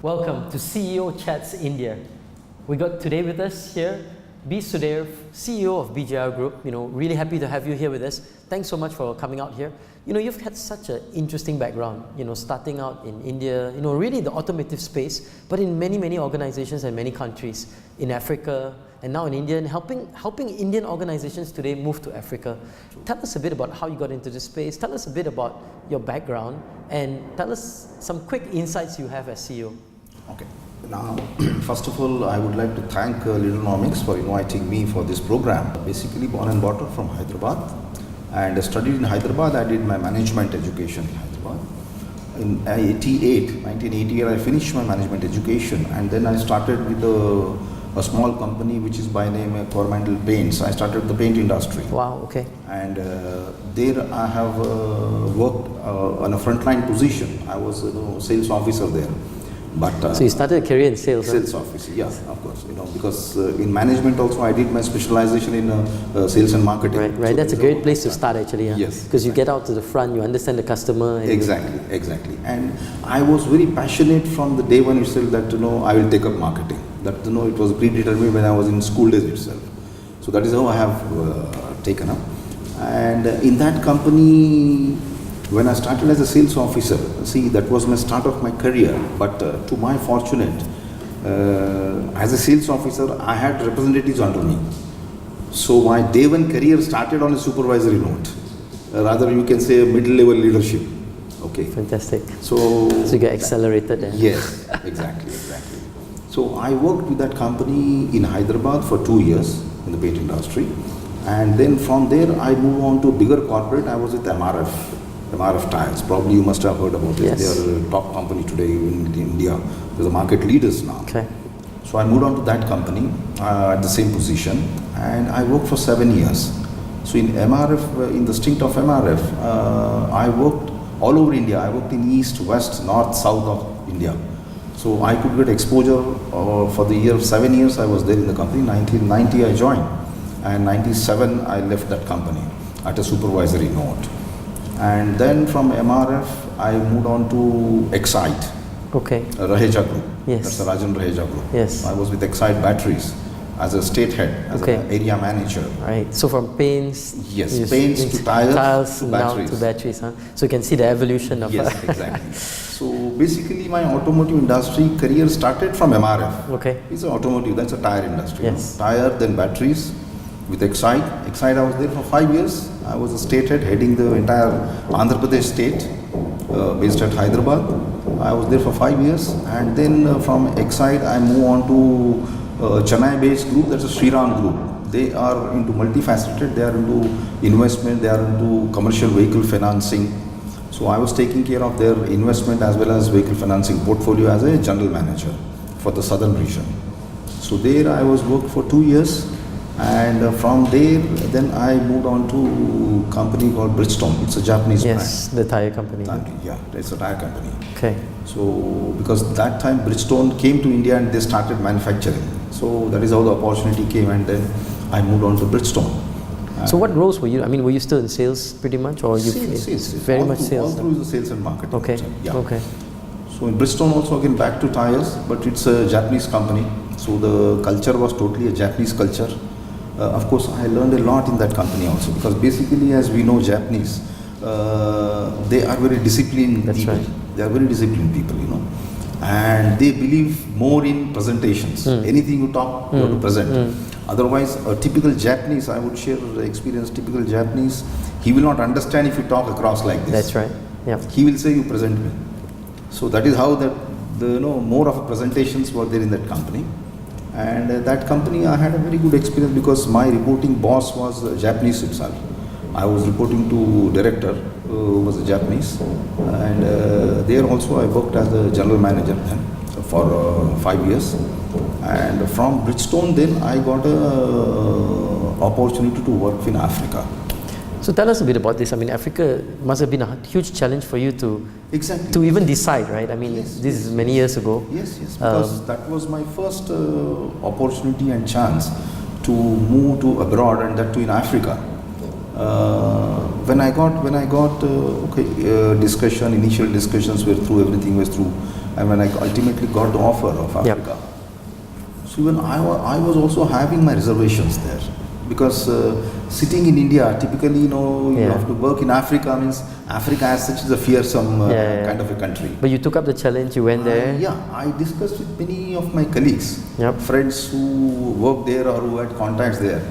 Welcome to CEO Chats India. We got today with us here B. Sudhir, CEO of BJR Group. Really happy to have you here with us. Thanks so much for coming out here. You've had such an interesting background, starting out in India, really the automotive space, but in many organizations and many countries, in Africa and now in India, and helping Indian organizations today move to Africa. Tell us a bit about how you got into this space. Tell us a bit about your background and tell us some quick insights you have as CEO. Okay. Now, first of all, I would like to thank Leaderonomics for inviting me for this program. Basically, born and brought up from Hyderabad, and I studied in Hyderabad. I did my management education in Hyderabad. In 1988, I finished my management education, and then I started with a small company which is by name Coromandel Paints. I started the paint industry. Wow, okay. And there I have worked on a frontline position. I was a sales officer there. But, so you started a career in sales? Sales officer, yeah, of course. Because in management also I did my specialization in sales and marketing. Right. So that's a great place to start actually. Yes. Because you get out to the front, you understand the customer. And Exactly. And I was very passionate from the day one itself that I will take up marketing. That it was predetermined when I was in school days itself. So that is how I have taken up. And in that company, when I started as a sales officer, that was my start of my career. But to my fortunate, as a sales officer, I had representatives under me. So my day one career started on a supervisory note. Rather, you can say a middle-level leadership. Okay. Fantastic. So you got accelerated there. Yes, exactly. So I worked with that company in Hyderabad for 2 years in the paint industry. And then from there, I moved on to a bigger corporate. I was with MRF Tires. Probably you must have heard about it. Yes. They are a top company today in India. They're the market leaders now. Okay. So I moved on to that company at the same position, and I worked for 7 years. So in MRF, in the stint of MRF, I worked all over India. I worked in east, west, north, south of India. So I could get exposure for the year 7 years I was there in the company. 1990 I joined, and 97 I left that company at a supervisory note. And then from MRF, I moved on to Excite. Okay. Raheja Group. Yes. That's the Rajan Raheja Group. Yes. I was with Excite Batteries as a state head, as an area manager. Right. So from paints. Yes, paints to tires to batteries. Now to batteries, huh? So you can see the evolution of. Yes, exactly. So basically, my automotive industry career started from MRF. Okay. It's an automotive. That's a tire industry. Yes. Tire, then batteries. With Excite, I was there for 5 years. I was a state head heading the entire Andhra Pradesh state, based at Hyderabad. I was there for 5 years, and then from Excite, I moved on to Chennai-based group. That's a Shriram group. They are into multifaceted. They are into investment. They are into commercial vehicle financing. So I was taking care of their investment as well as vehicle financing portfolio as a general manager for the southern region. So there I was worked for 2 years. And from there, then I moved on to a company called Bridgestone. It's a Japanese brand. Yes, the tire company. Yeah, it's a tire company. Okay. So, because that time Bridgestone came to India and they started manufacturing. So that is how the opportunity came, and then I moved on to Bridgestone. So what roles were you? I mean, were you still in sales pretty much, or you sales. Very much sales? All through the sales and marketing. Okay. Yeah. Okay. So in Bridgestone also again back to tires, but it's a Japanese company. So the culture was totally a Japanese culture. Of course, I learned a lot in that company also, because basically, as we know, Japanese, they are very disciplined That's people. Right. They are very disciplined people, and they believe more in presentations. Anything you talk, you have to present. Otherwise, a typical Japanese, I would share the experience, typical Japanese, he will not understand if you talk across like this. That's right. Yeah. He will say, you present me. So that is how the more of presentations were there in that company. And that company, I had a very good experience because my reporting boss was Japanese itself. I was reporting to director who was a Japanese, and there also I worked as a general manager then for 5 years. And from Bridgestone, then I got a opportunity to work in Africa. So tell us a bit about this. I mean, Africa must have been a huge challenge for you to even decide, right? I mean, this is many years ago. Yes, because that was my first opportunity and chance to move to abroad, and that too in Africa. When I got initial discussions were through, everything was through and when I ultimately got the offer of Africa. So even I was also having my reservations there, because sitting in India, typically, you have to work in Africa, means Africa as such is a fearsome kind of a country. But you took up the challenge, you went there? I discussed with many of my colleagues, friends who work there or who had contacts there.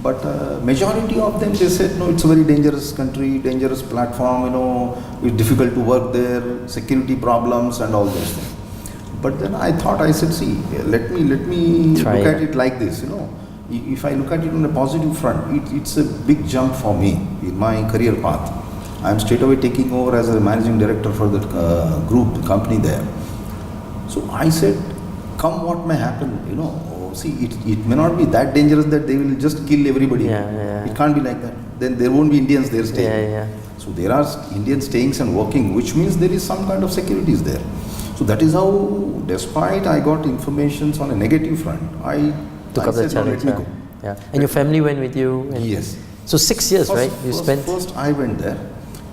But majority of them, they said, no, it's a very dangerous country, dangerous platform, it's difficult to work there, security problems and all those things. But then I said, see, let me look at it like this, If I look at it on a positive front, it's a big jump for me in my career path. I'm straight away taking over as a managing director for the group company there. So I said, come what may happen, see, it may not be that dangerous that they will just kill everybody. It can't be like that. Then there won't be Indians there staying. So there are Indians staying and working, which means there is some kind of securities there. So that is how, despite I got informations on a negative front, I took up the challenge. And your family went with you? Yes. So 6 years, right? You spent. First I went there.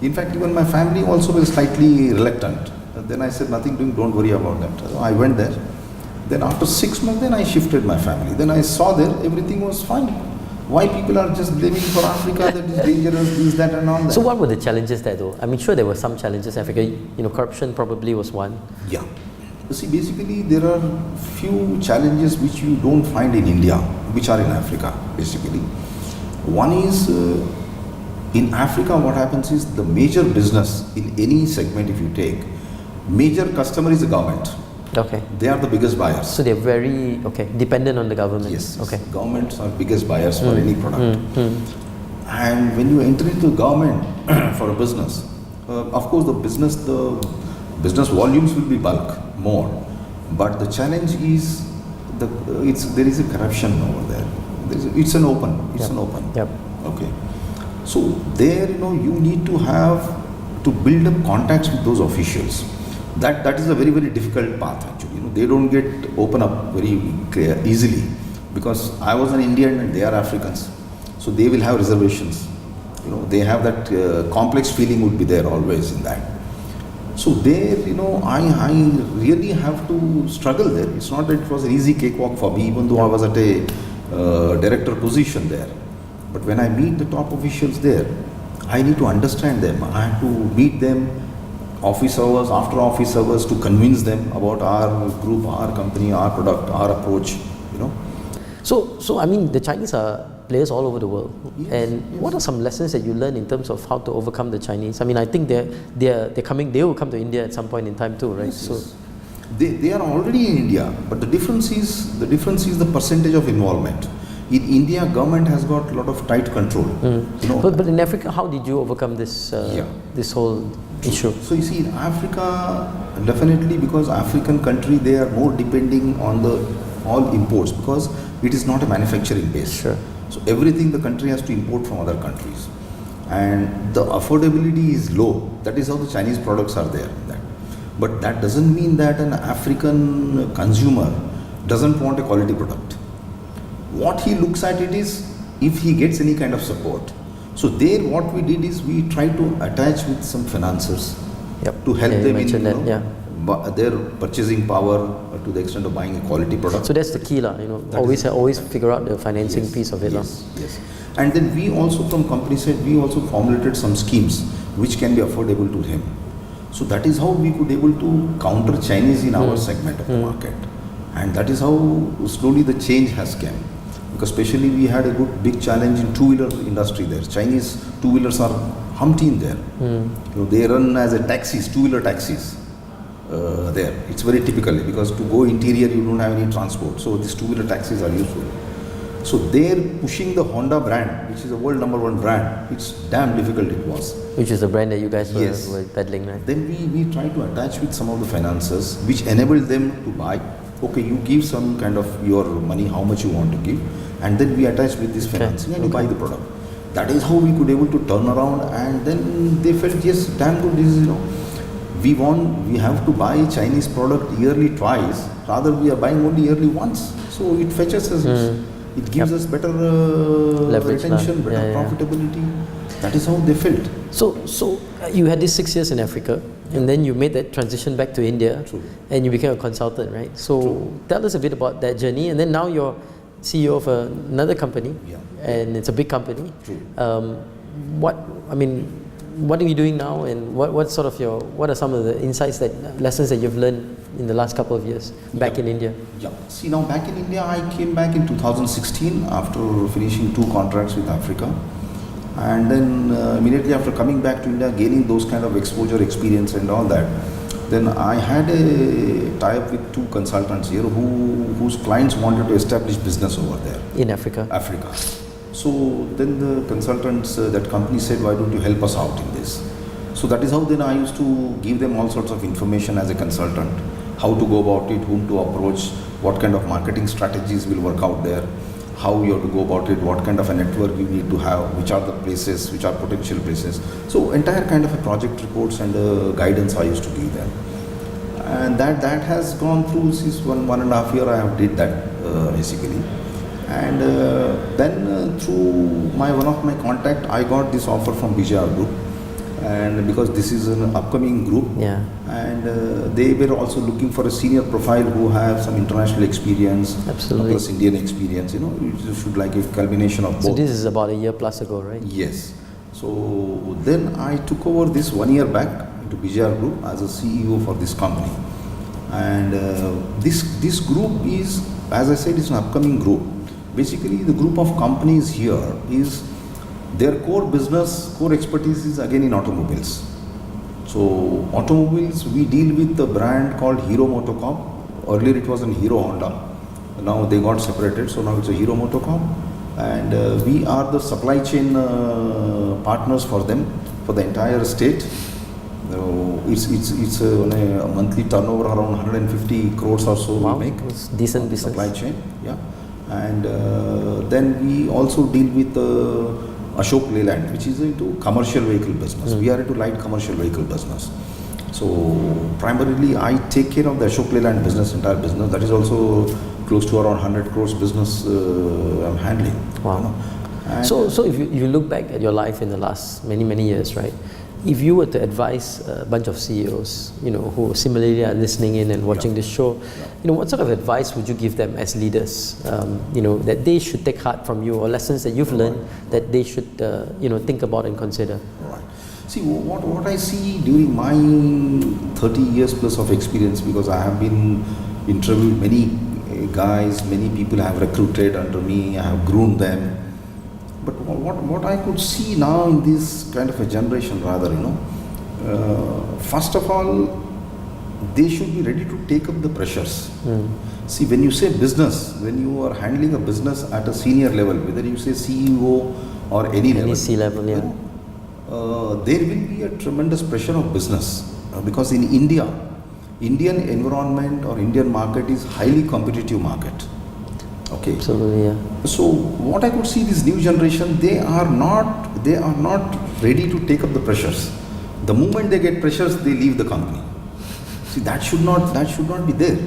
In fact, even my family also was slightly reluctant. Then I said, nothing doing, don't worry about that. So I went there. Then after 6 months, then I shifted my family. Then I saw there everything was fine. Why people are just blaming for Africa that is dangerous, this, that and all that. So what were the challenges there though? I'm sure there were some challenges in Africa. Corruption probably was one. Yeah. You see, basically there are few challenges which you don't find in India, which are in Africa, basically. One is, in Africa what happens is the major business in any segment if you take, major customer is the government. Okay. They are the biggest buyers. So they're very, dependent on the government. Yes. Okay. Governments are biggest buyers for any product. And when you enter into government for a business, of course the business volumes will be bulk more, but the challenge is there is a corruption over there. It's an open. Okay. So there, you need to have to build up contacts with those officials. That is a very, very difficult path actually. They don't get open up very easily, because I was an Indian and they are Africans. So they will have reservations. They have that complex feeling would be there always in that. So there, I really have to struggle there. It's not that it was an easy cakewalk for me, even though I was at a director position there. But when I meet the top officials there, I need to understand them. I have to meet them, office hours, after office hours, to convince them about our group, our company, our product, our approach, So I mean, the Chinese are players all over the world. What are some lessons that you learn in terms of how to overcome the Chinese? I mean, I think they're coming. They will come to India at some point in time too, right? Yes. So they are already in India, but the difference is the percentage of involvement. In India, government has got a lot of tight control. But in Africa, how did you overcome this this whole issue? So you see, in Africa, definitely, because African country, they are more depending on all imports, because it is not a manufacturing base. Sure. So everything the country has to import from other countries, and the affordability is low. That is how the Chinese products are there. But that doesn't mean that an African consumer doesn't want a quality product. What he looks at it is if he gets any kind of support. So there, what we did is we tried to attach with some financiers to help them in their purchasing power to the extent of buying a quality product. So that's the key, always figure out the financing piece of it. Yes. And then we also, from company side, we also formulated some schemes which can be affordable to him. So that is how we could able to counter Chinese in our segment of the market. And that is how slowly the change has come. Because especially we had a big challenge in two-wheeler industry there. Chinese two-wheelers are humpty in there. They run as a taxis, two-wheeler taxis there. It's very typically, because to go interior you don't have any transport. So these two-wheeler taxis are useful. So they're pushing the Honda brand, which is a world #1 brand. It's damn difficult it was. Which is the brand that you guys were peddling, right? Then we try to attach with some of the financiers, which enable them to buy. Okay, you give some kind of your money, how much you want to give, and then we attach with this financing and you buy the product. That is how we could able to turn around, and then they felt, yes, damn good, this is, we have to buy Chinese product yearly twice, rather we are buying only yearly once. So it fetches us, it gives us better retention, better profitability. That is how they felt. So you had this 6 years in Africa, and then you made that transition back to India, True. and you became a consultant, right? So tell us a bit about that journey, and then now you're CEO of another company, and it's a big company. True. What are you doing now, and what are some of the lessons that you've learned in the last couple of years back in India? Yeah. See, now back in India, I came back in 2016 after finishing 2 contracts with Africa. And then immediately after coming back to India, gaining those kind of exposure, experience and all that, then I had a tie-up with 2 consultants here whose clients wanted to establish business over there. In Africa? Africa. So then the consultants, that company said, why don't you help us out in this? So that is how then I used to give them all sorts of information as a consultant, how to go about it, whom to approach, what kind of marketing strategies will work out there, how you have to go about it, what kind of a network you need to have, which are the places, which are potential places. So entire kind of a project reports and guidance I used to give them. And that has gone through since 1.5 years I have did that basically. And then through one of my contact, I got this offer from BJR Group. And because this is an upcoming group, and they were also looking for a senior profile who have some international experience, plus Indian experience, you should like a culmination of both. So this is about a year plus ago, right? Yes. So then I took over this 1 year back into BJR Group as a CEO for this company. And this group is, as I said, it's an upcoming group. Basically, the group of companies here is their core business, core expertise is again in automobiles. So automobiles, we deal with the brand called Hero Motocorp. Earlier it was in Hero Honda. Now they got separated, so now it's a Hero Motocorp. And we are the supply chain partners for them, for the entire state. It's a monthly turnover around 150 crores or so. Wow, we make. it's decent business. Supply chain, And then we also deal with Ashok Leyland, which is into commercial vehicle business. We are into light commercial vehicle business. So primarily I take care of the Ashok Leyland business, entire business. That is also close to around 100 crores business I'm handling. Wow. So if you look back at your life in the last many years, right? If you were to advise a bunch of CEOs, who similarly are listening in and watching this show, what sort of advice would you give them as leaders, that they should take heart from you, or lessons that you've learned that they should, think about and consider? Right. See, what I see during my 30 years plus of experience, because I have been interviewed many guys, many people have recruited under me, I have groomed them. But what I could see now in this kind of a generation rather, first of all, they should be ready to take up the pressures. See, when you say business, when you are handling a business at a senior level, whether you say CEO or any level, C-level, there will be a tremendous pressure of business. Because in India, Indian environment or Indian market is highly competitive market. Okay. Absolutely, So what I could see, this new generation, they are not ready to take up the pressures. The moment they get pressures, they leave the company. See, that should not be there,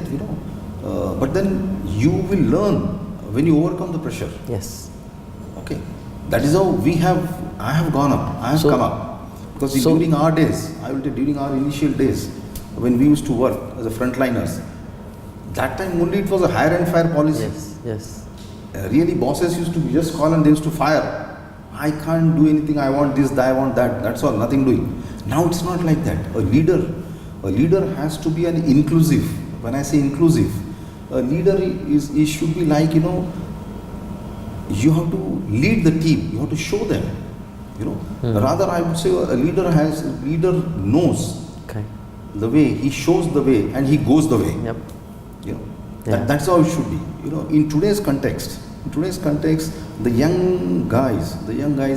But then you will learn when you overcome the pressure. Yes. Okay. That is how I have gone up. I have come up. Because during our days, during our initial days, when we used to work as a frontliners, that time only it was a hire and fire policy. Yes. Really, bosses used to just call and they used to fire. I can't do anything. I want this, I want that. That's all. Nothing doing. Now it's not like that. A leader has to be an inclusive. When I say inclusive, a leader should be like, you have to lead the team. You have to show them. Rather, I would say a leader knows the way. He shows the way and he goes the way. Yep. That's how it should be. In today's context, the young guys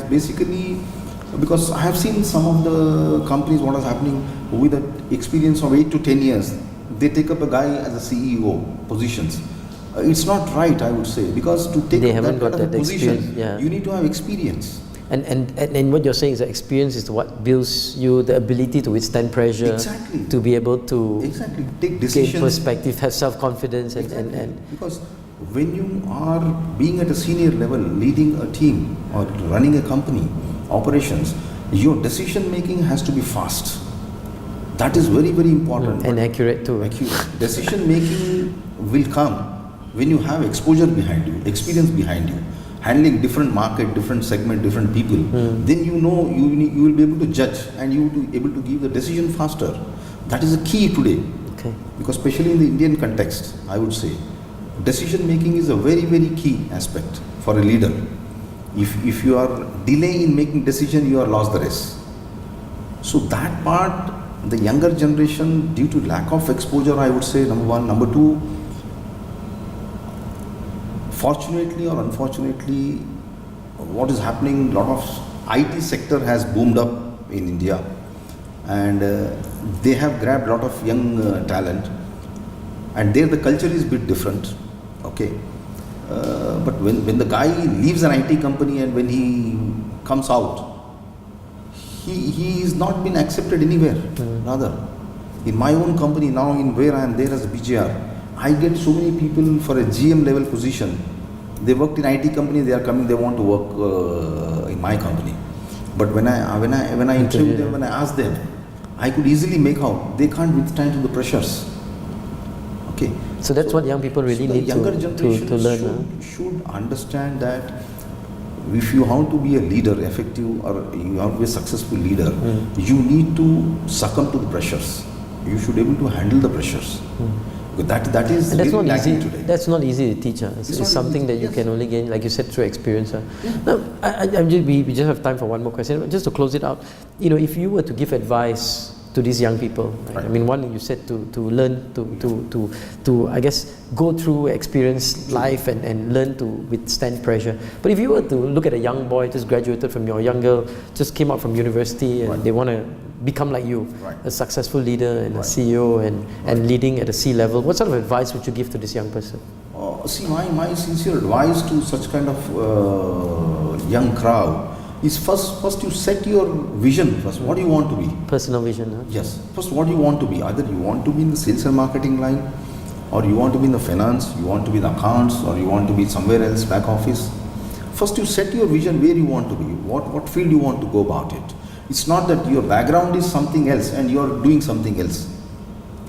basically, because I have seen some of the companies, what is happening with an experience of 8 to 10 years, they take up a guy as a CEO positions. It's not right, I would say, because to take up that kind of a position, you need to have experience. And what you're saying is that experience is what builds you the ability to withstand pressure, to be able to take decisions, gain perspective, have self-confidence, and because when you are being at a senior level, leading a team or running a company, operations, your decision making has to be fast. That is very, very important. And accurate too. Accurate. Decision making will come when you have exposure behind you, experience behind you, handling different market, different segment, different people. Then you know you will be able to judge and you will be able to give the decision faster. That is a key today. Okay. Because especially in the Indian context, I would say, decision making is a very, very key aspect for a leader. If you are delaying in making decision, you are lost the race. So that part, the younger generation, due to lack of exposure, I would say, number one. Number two, fortunately or unfortunately, what is happening, a lot of IT sector has boomed up in India, and they have grabbed a lot of young talent, and there the culture is a bit different. Okay. But when the guy leaves an IT company and when he comes out, he is not been accepted anywhere. Rather, in my own company now, in where I am there as a BJR, I get so many people for a GM level position. They worked in IT company, they are coming, they want to work in my company. But when I interview them, when I ask them, I could easily make out they can't withstand the pressures. Okay. So that's what young people really need younger to generation learn. should understand that if you want to be a leader, effective, or you want to be a successful leader, you need to succumb to the pressures. You should be able to handle the pressures. That is And that's really not easy. today. That's not easy to teach. It's something that you can only gain, like you said, through experience. Now, we just have time for one more question. Just to close it out, if you were to give advice to these young people, right? I mean, one, you said to learn to I guess go through, experience life and learn to withstand pressure. But if you were to look at a young boy just graduated from your young girl, just came out from university, and they want to become like you, a successful leader and a CEO and leading at a C level, what sort of advice would you give to this young person? See, my sincere advice to such kind of young crowd is first you set your vision first. What do you want to be? Personal vision. Huh? Yes. First, what do you want to be? Either you want to be in the sales and marketing line, or you want to be in the finance, you want to be in accounts, or you want to be somewhere else, back office. First, you set your vision where you want to be, what field you want to go about it. It's not that your background is something else and you are doing something else.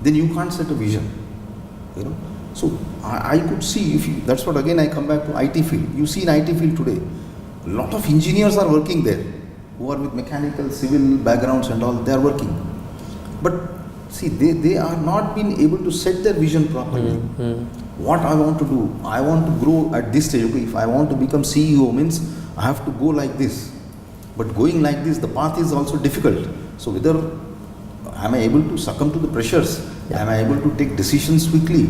Then you can't set a vision. So I could see, that's what again I come back to IT field. You see in IT field today, a lot of engineers are working there, who are with mechanical, civil backgrounds and all, they are working. But see, they are not being able to set their vision properly. What I want to do, I want to grow at this stage. Okay, if I want to become CEO, means I have to go like this. But going like this, the path is also difficult. So whether am I able to succumb to the pressures? Am I able to take decisions quickly?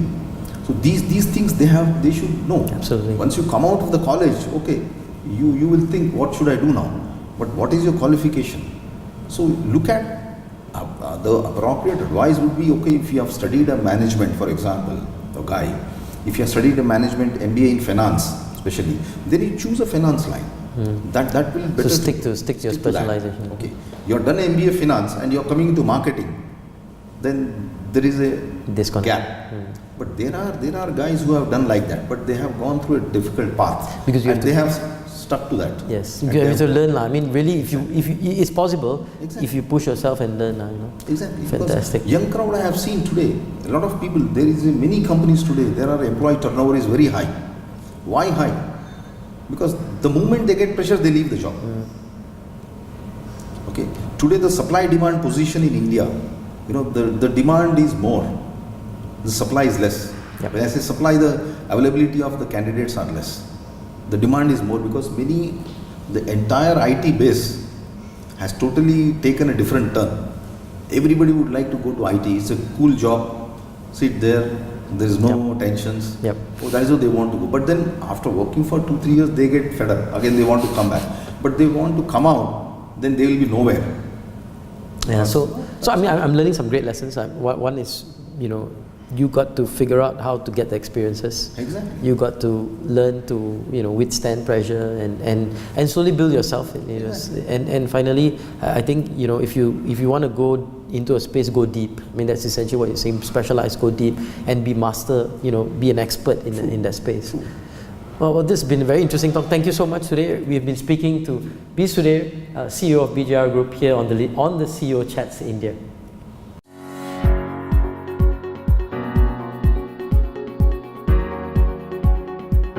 So these things they should know. Absolutely. Once you come out of the college, okay, you will think, what should I do now? But what is your qualification? So look at the appropriate advice would be, okay, if you have studied a management, for example, a guy, if you have studied a management MBA in finance, especially, then you choose a finance line. That will better. So stick to your specialization. Okay, you have done MBA finance and you are coming into marketing, then there is a disconnect. Gap. But there are guys who have done like that, but they have gone through a difficult path because they have stuck to that. Yes, you have to learn. I mean, really, if it's possible, if you push yourself and learn. Exactly. Fantastic. Because young crowd I have seen today, a lot of people. There is many companies today. There are employee turnover is very high. Why high? Because the moment they get pressure, they leave the job. Okay. Today the supply demand position in India, the demand is more, the supply is less. When I say supply, the availability of the candidates are less. The demand is more because the entire IT base has totally taken a different turn. Everybody would like to go to IT. It's a cool job. Sit there. There is no tensions. Oh, that is what they want to go. But then after working for 2-3 years, they get fed up. Again, they want to come back. But they want to come out, then they will be nowhere. Yeah. So I mean, I'm learning some great lessons. One is, you got to figure out how to get the experiences. Exactly. You got to learn to withstand pressure and slowly build yourself. Exactly. And finally, I think if you want to go into a space, go deep. I mean, that's essentially what you're saying. Specialize, go deep, and be master. Be an expert in that space. True. Well, this has been a very interesting talk. Thank you so much, Sudhir. We have been speaking to B. Sudhir, CEO of BJR Group here on the CEO Chats India.